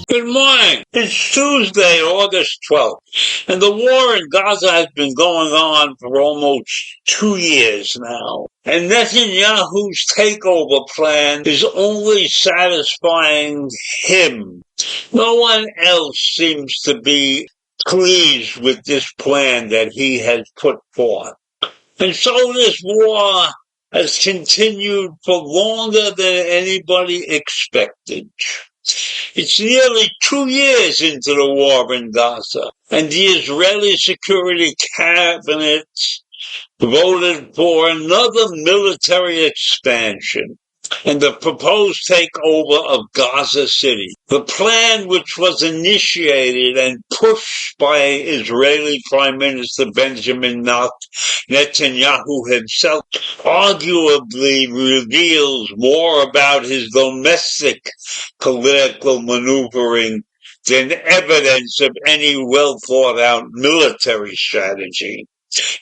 Good morning. It's Tuesday, August 12th, and the war in Gaza has been going on for almost 2 years now. And Netanyahu's takeover plan is only satisfying him. No one else seems to be pleased with this plan that he has put forth. And so this war has continued for longer than anybody expected. It's nearly 2 years into the war in Gaza, and the Israeli Security Cabinet voted for another military expansion and the proposed takeover of Gaza City. The plan, which was initiated and pushed by Israeli Prime Minister Benjamin Netanyahu himself, arguably reveals more about his domestic political maneuvering than evidence of any well-thought-out military strategy.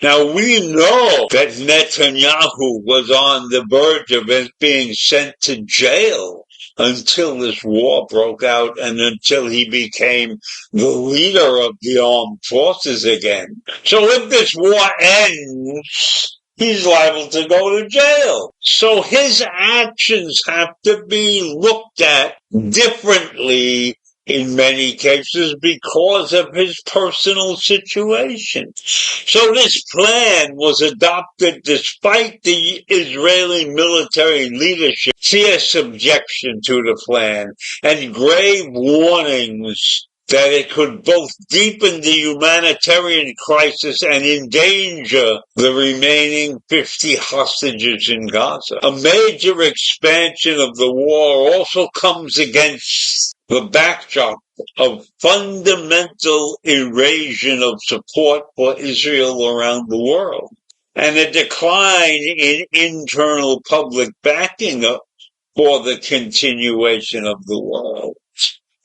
Now, we know that Netanyahu was on the verge of being sent to jail until this war broke out and until he became the leader of the armed forces again. So if this war ends, he's liable to go to jail. So his actions have to be looked at differently in many cases because of his personal situation. So this plan was adopted despite the Israeli military leadership's fierce objection to the plan and grave warnings that it could both deepen the humanitarian crisis and endanger the remaining 50 hostages in Gaza. A major expansion of the war also comes against the backdrop of fundamental erosion of support for Israel around the world and a decline in internal public backing for the continuation of the world.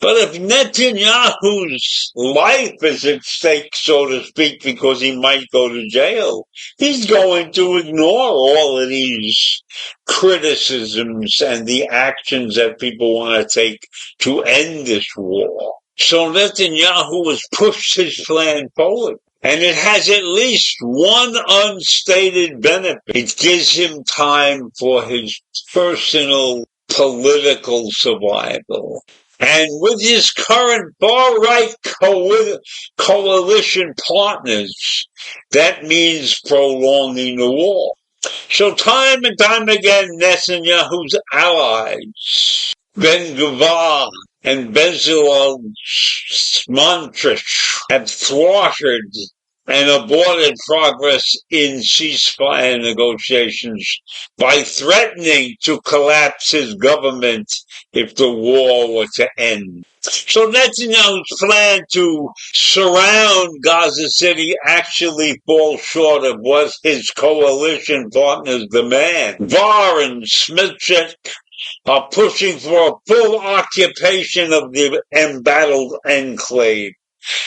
But if Netanyahu's life is at stake, so to speak, because he might go to jail, he's going to ignore all of these criticisms and the actions that people want to take to end this war. So Netanyahu has pushed his plan forward. And it has at least one unstated benefit. It gives him time for his personal political survival. And with his current far-right coalition partners, that means prolonging the war. So time and time again, Netanyahu's allies, Ben-Gvir and Bezalel Smotrich, have thwarted and aborted progress in ceasefire negotiations by threatening to collapse his government if the war were to end. So Netanyahu's plan to surround Gaza City actually falls short of what his coalition partners demand. Gvir and Smotrich are pushing for a full occupation of the embattled enclave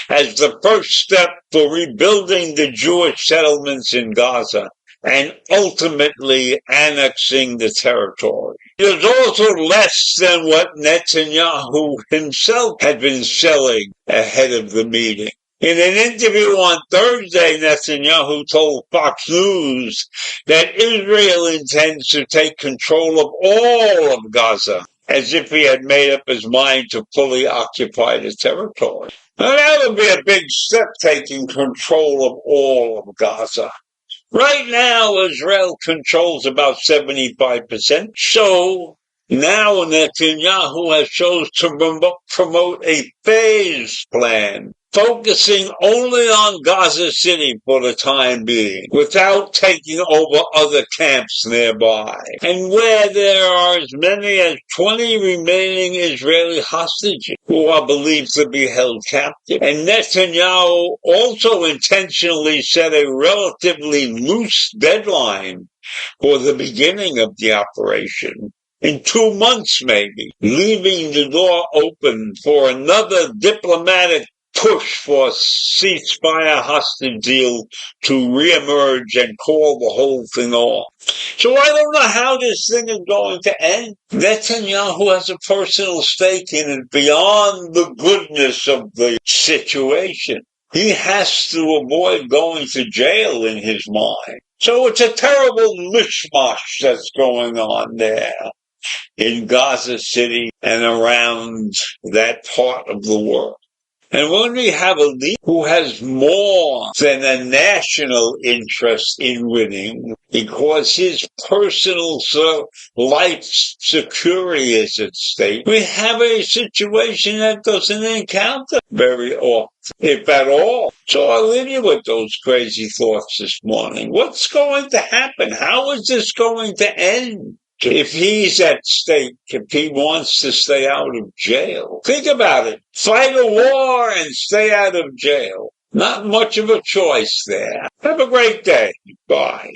as the first step for rebuilding the Jewish settlements in Gaza and ultimately annexing the territory. It is also less than what Netanyahu himself had been selling ahead of the meeting. In an interview on Thursday, Netanyahu told Fox News that Israel intends to take control of all of Gaza as if he had made up his mind to fully occupy the territory. Now, that would be a big step, taking control of all of Gaza. Right now, Israel controls about 75%. So now Netanyahu has chosen to promote a phased plan, focusing only on Gaza City for the time being, without taking over other camps nearby. And where there are as many as 20 remaining Israeli hostages who are believed to be held captive. And Netanyahu also intentionally set a relatively loose deadline for the beginning of the operation. In 2 months, maybe, leaving the door open for another diplomatic push for a ceasefire hostage deal to reemerge and call the whole thing off. So I don't know how this thing is going to end. Netanyahu has a personal stake in it beyond the goodness of the situation. He has to avoid going to jail in his mind. So it's a terrible mishmash that's going on there in Gaza City and around that part of the world. And when we have a leader who has more than a national interest in winning, because his personal life security is at stake, we have a situation that doesn't encounter very often, if at all. So I'll leave you with those crazy thoughts this morning. What's going to happen? How is this going to end? If he's at stake, if he wants to stay out of jail, think about it. Fight a war and stay out of jail. Not much of a choice there. Have a great day. Bye.